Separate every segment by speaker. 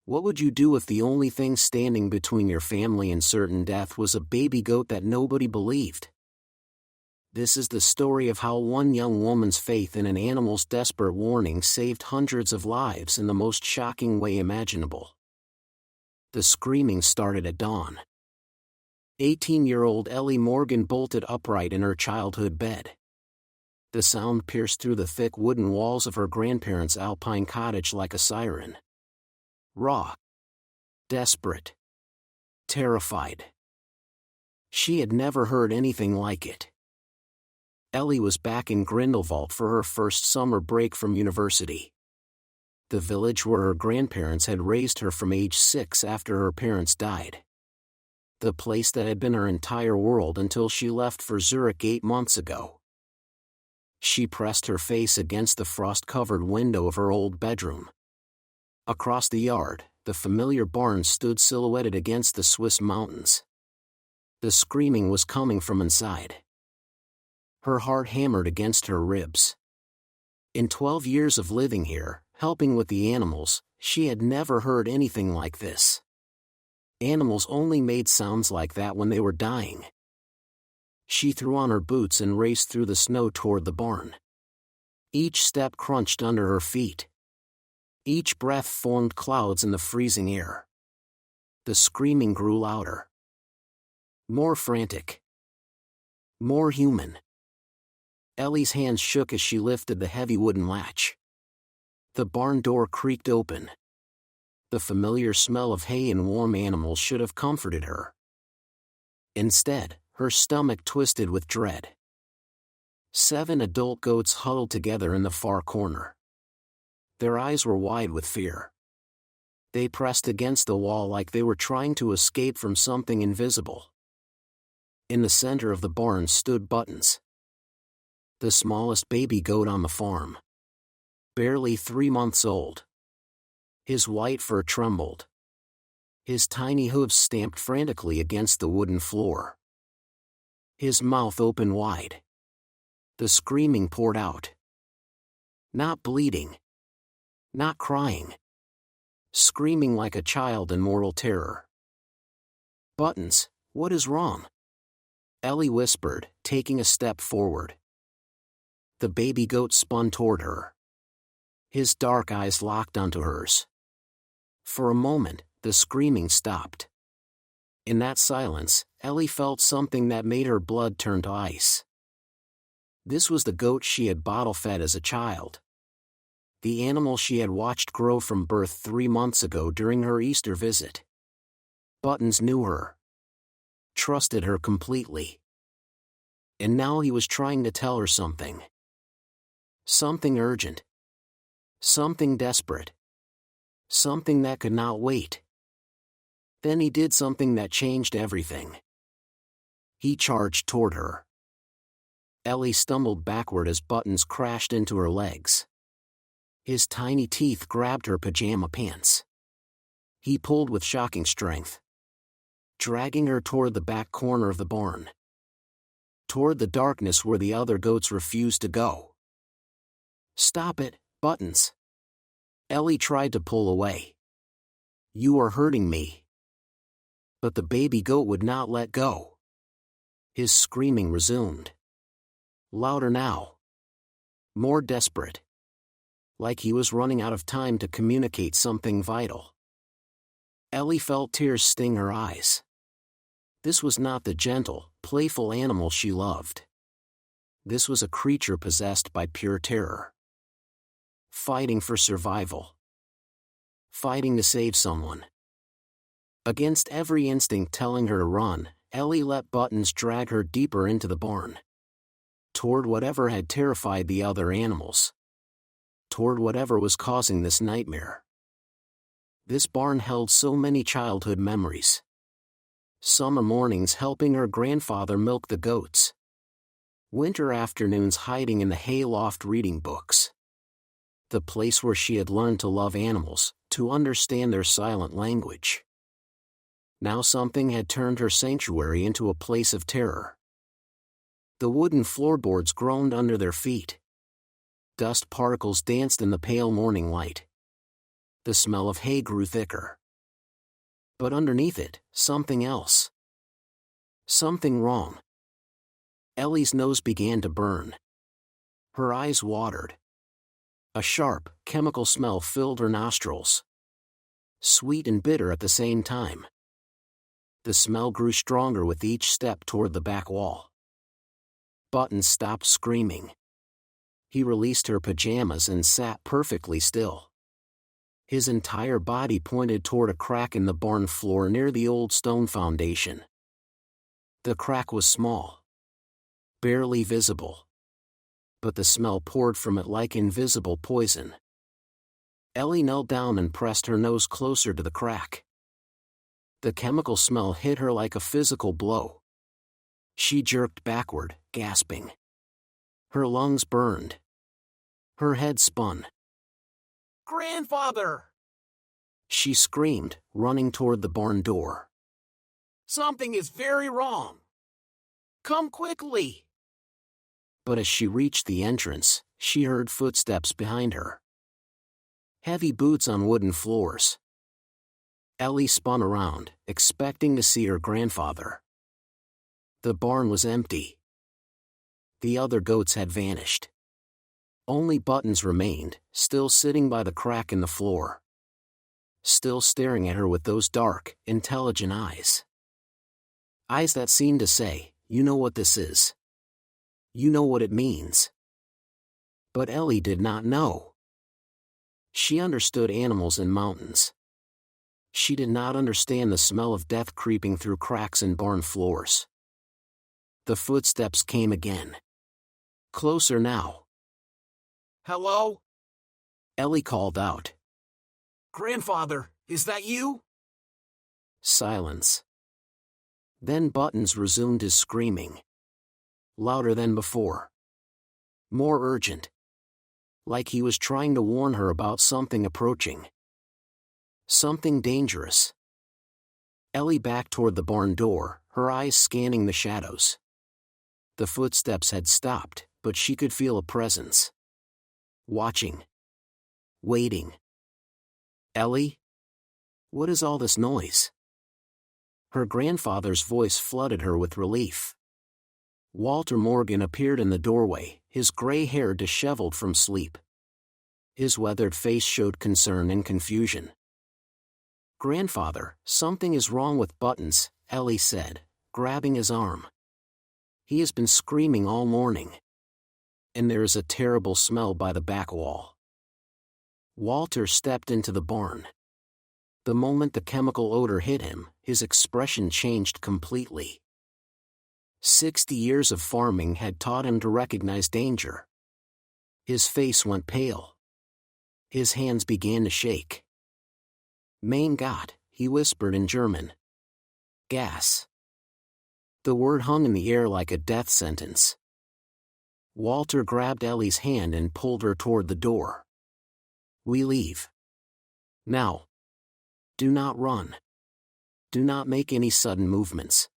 Speaker 1: What would you do if the only thing standing between your family and certain death was a baby goat that nobody believed? This is the story of how one young woman's faith in an animal's desperate warning saved hundreds of lives in the most shocking way imaginable. The screaming started at dawn. 18-year-old Ellie Morgan bolted upright in her childhood bed. The sound pierced through the thick wooden walls of her grandparents' alpine cottage like a siren. Raw. Desperate. Terrified. She had never heard anything like it. Ellie was back in Grindelwald for her first summer break from university. The village where her grandparents had raised her from age 6 after her parents died. The place that had been her entire world until she left for Zurich 8 months ago. She pressed her face against the frost-covered window of her old bedroom. Across the yard, the familiar barn stood silhouetted against the Swiss mountains. The screaming was coming from inside. Her heart hammered against her ribs. In 12 years of living here, helping with the animals, she had never heard anything like this. Animals only made sounds like that when they were dying. She threw on her boots and raced through the snow toward the barn. Each step crunched under her feet. Each breath formed clouds in the freezing air. The screaming grew louder. More frantic. More human. Ellie's hands shook as she lifted the heavy wooden latch. The barn door creaked open. The familiar smell of hay and warm animals should have comforted her. Instead, her stomach twisted with dread. 7 adult goats huddled together in the far corner. Their eyes were wide with fear. They pressed against the wall like they were trying to escape from something invisible. In the center of the barn stood Buttons, the smallest baby goat on the farm. Barely 3 months old. His white fur trembled. His tiny hooves stamped frantically against the wooden floor. His mouth opened wide. The screaming poured out. Not bleeding. Not crying. Screaming like a child in mortal terror. "Buttons, what is wrong?" Ellie whispered, taking a step forward. The baby goat spun toward her. His dark eyes locked onto hers. For a moment, the screaming stopped. In that silence, Ellie felt something that made her blood turn to ice. This was the goat she had bottle-fed as a child. The animal she had watched grow from birth 3 months ago during her Easter visit. Buttons knew her. Trusted her completely. And now he was trying to tell her something. Something urgent. Something desperate. Something that could not wait. Then he did something that changed everything. He charged toward her. Ellie stumbled backward as Buttons crashed into her legs. His tiny teeth grabbed her pajama pants. He pulled with shocking strength, dragging her toward the back corner of the barn. Toward the darkness where the other goats refused to go. "Stop it, Buttons." Ellie tried to pull away. "You are hurting me." But the baby goat would not let go. His screaming resumed. Louder now. More desperate. Like he was running out of time to communicate something vital. Ellie felt tears sting her eyes. This was not the gentle, playful animal she loved. This was a creature possessed by pure terror. Fighting for survival. Fighting to save someone. Against every instinct telling her to run, Ellie let Buttons drag her deeper into the barn. Toward whatever had terrified the other animals. Toward whatever was causing this nightmare. This barn held so many childhood memories. Summer mornings helping her grandfather milk the goats. Winter afternoons hiding in the hayloft reading books. The place where she had learned to love animals, to understand their silent language. Now something had turned her sanctuary into a place of terror. The wooden floorboards groaned under their feet. Dust particles danced in the pale morning light. The smell of hay grew thicker. But underneath it, something else. Something wrong. Ellie's nose began to burn. Her eyes watered. A sharp, chemical smell filled her nostrils. Sweet and bitter at the same time. The smell grew stronger with each step toward the back wall. Buttons stopped screaming. He released her pajamas and sat perfectly still. His entire body pointed toward a crack in the barn floor near the old stone foundation. The crack was small. Barely visible. But the smell poured from it like invisible poison. Ellie knelt down and pressed her nose closer to the crack. The chemical smell hit her like a physical blow. She jerked backward, gasping. Her lungs burned. Her head spun.
Speaker 2: "Grandfather!"
Speaker 1: She screamed, running toward the barn door.
Speaker 2: "Something is very wrong. Come quickly."
Speaker 1: But as she reached the entrance, she heard footsteps behind her. Heavy boots on wooden floors. Ellie spun around, expecting to see her grandfather. The barn was empty. The other goats had vanished. Only Buttons remained, still sitting by the crack in the floor. Still staring at her with those dark, intelligent eyes. Eyes that seemed to say, "You know what this is. You know what it means." But Ellie did not know. She understood animals and mountains. She did not understand the smell of death creeping through cracks in barn floors. The footsteps came again. Closer now.
Speaker 2: "Hello?"
Speaker 1: Ellie called out.
Speaker 2: "Grandfather, is that you?"
Speaker 1: Silence. Then Buttons resumed his screaming. Louder than before. More urgent. Like he was trying to warn her about something approaching. Something dangerous. Ellie backed toward the barn door, her eyes scanning the shadows. The footsteps had stopped, but she could feel a presence. Watching. Waiting. "Ellie? What is all this noise?" Her grandfather's voice flooded her with relief. Walter Morgan appeared in the doorway, his gray hair disheveled from sleep. His weathered face showed concern and confusion. "Grandfather, something is wrong with Buttons," Ellie said, grabbing his arm. "He has been screaming all morning. And there is a terrible smell by the back wall." Walter stepped into the barn. The moment the chemical odor hit him, his expression changed completely. 60 years of farming had taught him to recognize danger. His face went pale. His hands began to shake. "Mein Gott," he whispered in German. "Gas." The word hung in the air like a death sentence. Walter grabbed Ellie's hand and pulled her toward the door. "We leave. Now. Do not run. Do not make any sudden movements."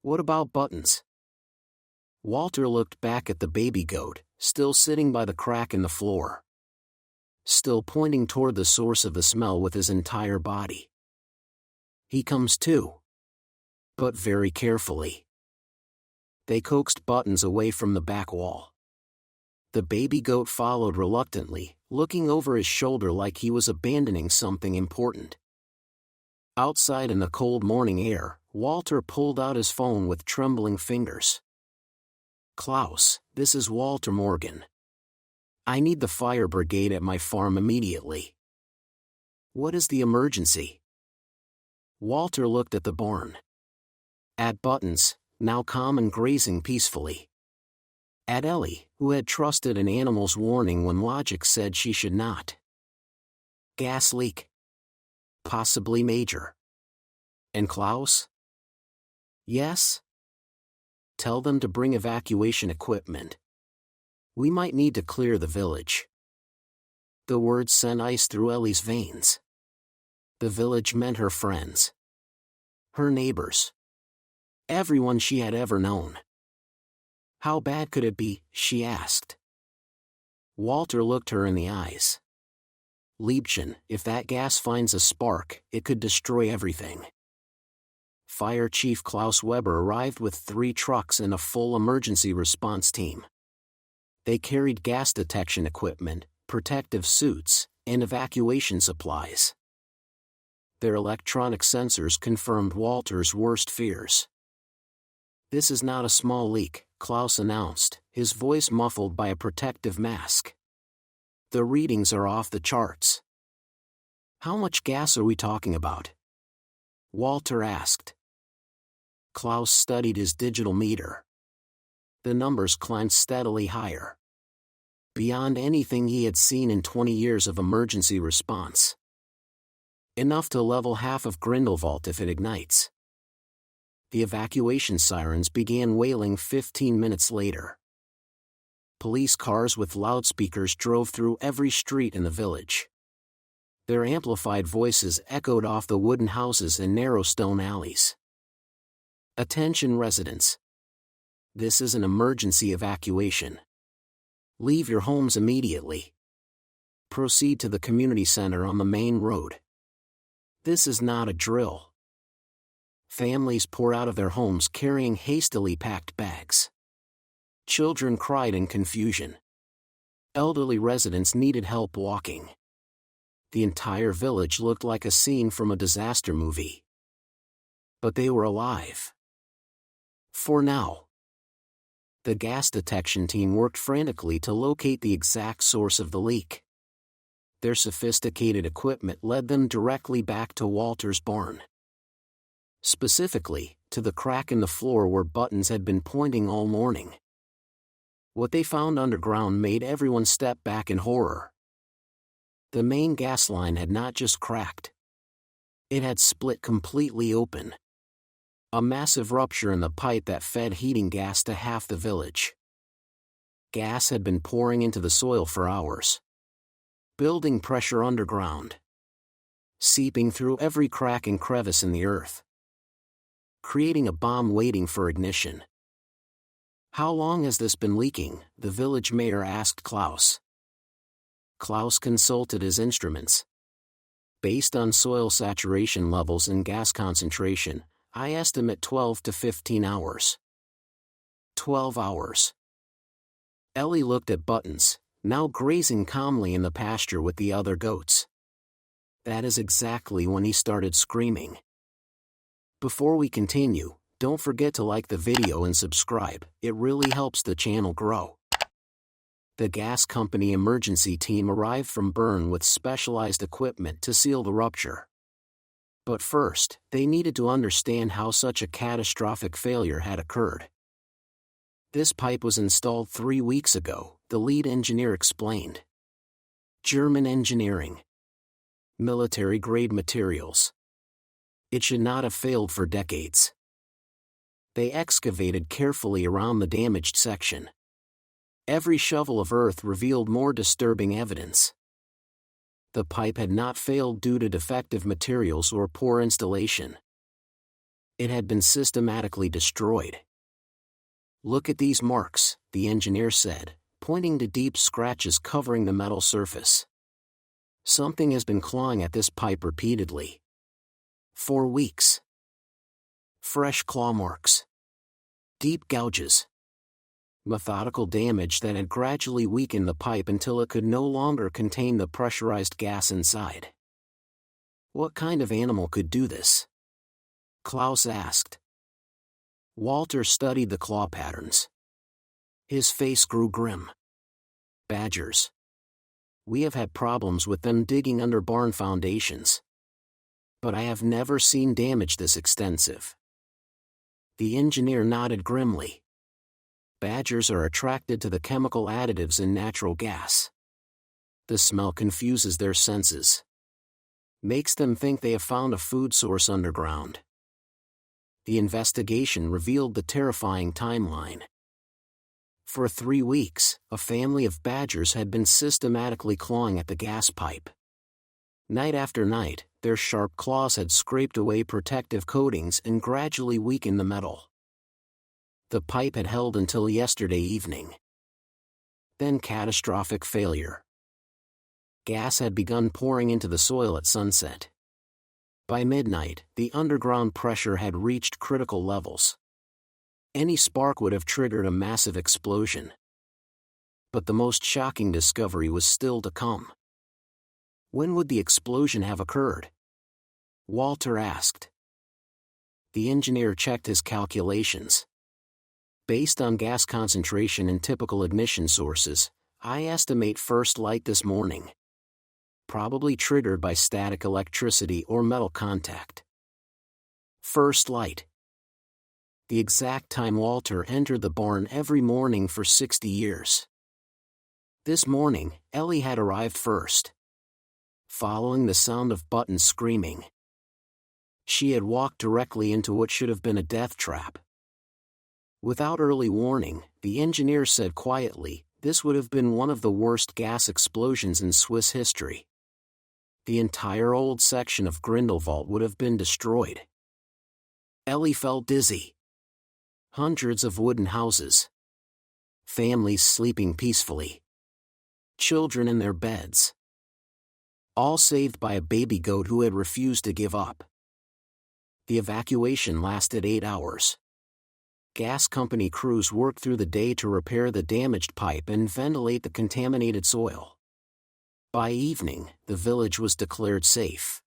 Speaker 1: "What about Buttons?" Walter looked back at the baby goat, still sitting by the crack in the floor. Still pointing toward the source of the smell with his entire body. "He comes too. But very carefully." They coaxed Buttons away from the back wall. The baby goat followed reluctantly, looking over his shoulder like he was abandoning something important. Outside in the cold morning air, Walter pulled out his phone with trembling fingers. "Klaus, this is Walter Morgan. I need the fire brigade at my farm immediately." "What is the emergency?" Walter looked at the barn. At Buttons, now calm and grazing peacefully. At Ellie, who had trusted an animal's warning when logic said she should not. "Gas leak. Possibly major." "And Klaus?" "Yes?" "Tell them to bring evacuation equipment. We might need to clear the village." The words sent ice through Ellie's veins. The village meant her friends. Her neighbors. Everyone she had ever known. "How bad could it be?" she asked. Walter looked her in the eyes. Liebchen, if that gas finds a spark, it could destroy everything. Fire Chief Klaus Weber arrived with 3 trucks and a full emergency response team. They carried gas detection equipment, protective suits, and evacuation supplies. Their electronic sensors confirmed Walter's worst fears. "This is not a small leak," Klaus announced, his voice muffled by a protective mask. "The readings are off the charts." "How much gas are we talking about?" Walter asked. Klaus studied his digital meter. The numbers climbed steadily higher. Beyond anything he had seen in 20 years of emergency response. Enough to level half of Grindelwald if it ignites. The evacuation sirens began wailing 15 minutes later. Police cars with loudspeakers drove through every street in the village. Their amplified voices echoed off the wooden houses and narrow stone alleys. "Attention residents. This is an emergency evacuation. Leave your homes immediately. Proceed to the community center on the main road. This is not a drill." Families pour out of their homes carrying hastily packed bags. Children cried in confusion. Elderly residents needed help walking. The entire village looked like a scene from a disaster movie. But they were alive. For now. The gas detection team worked frantically to locate the exact source of the leak. Their sophisticated equipment led them directly back to Walter's barn. Specifically, to the crack in the floor where buttons had been pointing all morning. What they found underground made everyone step back in horror. The main gas line had not just cracked. It had split completely open. A massive rupture in the pipe that fed heating gas to half the village. Gas had been pouring into the soil for hours. Building pressure underground. Seeping through every crack and crevice in the earth. Creating a bomb waiting for ignition. "How long has this been leaking?" the village mayor asked Klaus. Klaus consulted his instruments. "Based on soil saturation levels and gas concentration, I estimate 12 to 15 hours. 12 hours. Ellie looked at Buttons, now grazing calmly in the pasture with the other goats. That is exactly when he started screaming. Before we continue, don't forget to like the video and subscribe, it really helps the channel grow. The gas company emergency team arrived from Bern with specialized equipment to seal the rupture. But first, they needed to understand how such a catastrophic failure had occurred. "This pipe was installed 3 weeks ago," the lead engineer explained. "German engineering. Military-grade materials. It should not have failed for decades." They excavated carefully around the damaged section. Every shovel of earth revealed more disturbing evidence. The pipe had not failed due to defective materials or poor installation. It had been systematically destroyed. "Look at these marks," the engineer said, pointing to deep scratches covering the metal surface. "Something has been clawing at this pipe repeatedly. 4 weeks. Fresh claw marks. Deep gouges. Methodical damage that had gradually weakened the pipe until it could no longer contain the pressurized gas inside." "What kind of animal could do this?" Klaus asked. Walter studied the claw patterns. His face grew grim. "Badgers. We have had problems with them digging under barn foundations. But I have never seen damage this extensive." The engineer nodded grimly. Badgers are attracted to the chemical additives in natural gas. The smell confuses their senses. Makes them think they have found a food source underground. The investigation revealed the terrifying timeline. For 3 weeks, a family of badgers had been systematically clawing at the gas pipe. Night after night, their sharp claws had scraped away protective coatings and gradually weakened the metal. The pipe had held until yesterday evening. Then catastrophic failure. gas had begun pouring into the soil at sunset. By midnight, the underground pressure had reached critical levels. Any spark would have triggered a massive explosion. But the most shocking discovery was still to come. When would the explosion have occurred? Walter asked. The engineer checked his calculations. Based on gas concentration and typical ignition sources, I estimate first light this morning. Probably triggered by static electricity or metal contact. First light. The exact time Walter entered the barn every morning for 60 years. This morning, Ellie had arrived first. Following the sound of Buttons screaming. She had walked directly into what should have been a death trap. Without early warning, the engineer said quietly, this would have been one of the worst gas explosions in Swiss history. The entire old section of Grindelwald would have been destroyed. Ellie felt dizzy. Hundreds of wooden houses. Families sleeping peacefully. Children in their beds. All saved by a baby goat who had refused to give up. The evacuation lasted 8 hours. Gas company crews worked through the day to repair the damaged pipe and ventilate the contaminated soil. By evening, the village was declared safe.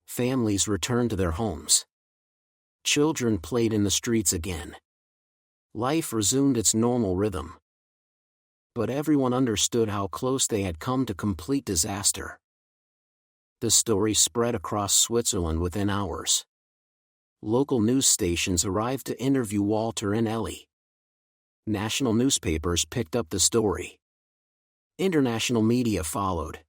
Speaker 1: Families returned to their homes. Children played in the streets again. Life resumed its normal rhythm. But everyone understood how close they had come to complete disaster. The story spread across Switzerland within hours. Local news stations arrived to interview Walter and Ellie. National newspapers picked up the story. International media followed.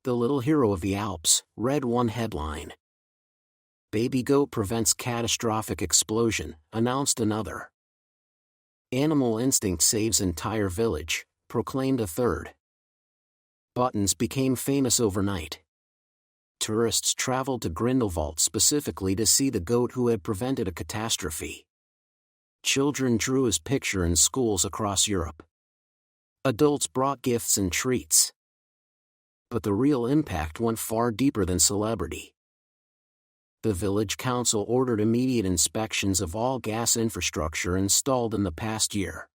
Speaker 1: The Little Hero of the Alps read one headline. Baby goat prevents catastrophic explosion, announced another. Animal instinct saves entire village, proclaimed a third. Buttons became famous overnight. Tourists traveled to Grindelwald specifically to see the goat who had prevented a catastrophe. Children drew his picture in schools across Europe. Adults brought gifts and treats. But the real impact went far deeper than celebrity. The village council ordered immediate inspections of all gas infrastructure installed in the past year.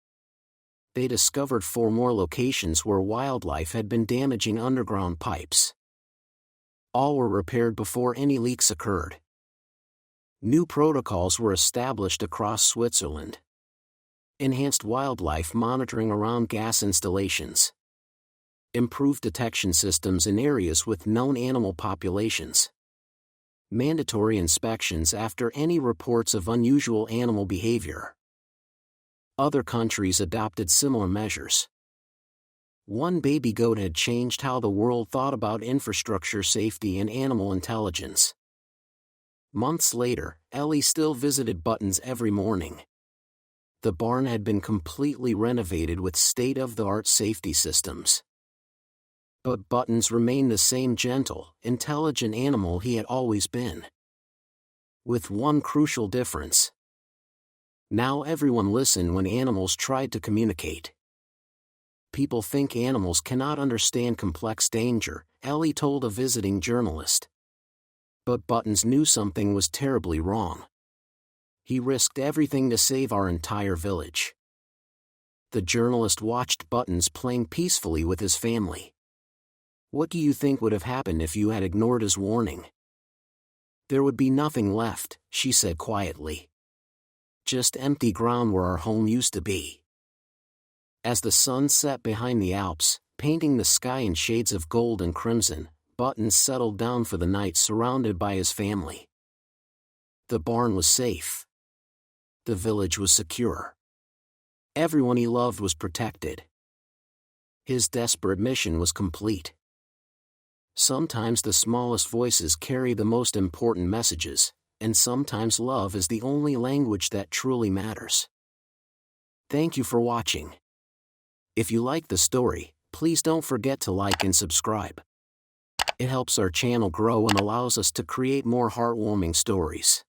Speaker 1: They discovered 4 more locations where wildlife had been damaging underground pipes. All were repaired before any leaks occurred. New protocols were established across Switzerland. Enhanced wildlife monitoring around gas installations. Improved detection systems in areas with known animal populations. Mandatory inspections after any reports of unusual animal behavior. Other countries adopted similar measures. One baby goat had changed how the world thought about infrastructure safety and animal intelligence. Months later, Ellie still visited Buttons every morning. The barn had been completely renovated with state-of-the-art safety systems. But Buttons remained the same gentle, intelligent animal he had always been. With one crucial difference. Now everyone listened when animals tried to communicate. People think animals cannot understand complex danger, Ellie told a visiting journalist. But Buttons knew something was terribly wrong. He risked everything to save our entire village. The journalist watched Buttons playing peacefully with his family. What do you think would have happened if you had ignored his warning? There would be nothing left, she said quietly. Just empty ground where our home used to be. As the sun set behind the Alps, painting the sky in shades of gold and crimson, Buttons settled down for the night surrounded by his family. The barn was safe. The village was secure. Everyone he loved was protected. His desperate mission was complete. Sometimes the smallest voices carry the most important messages, and sometimes love is the only language that truly matters. Thank you for watching. If you like the story, please don't forget to like and subscribe. It helps our channel grow and allows us to create more heartwarming stories.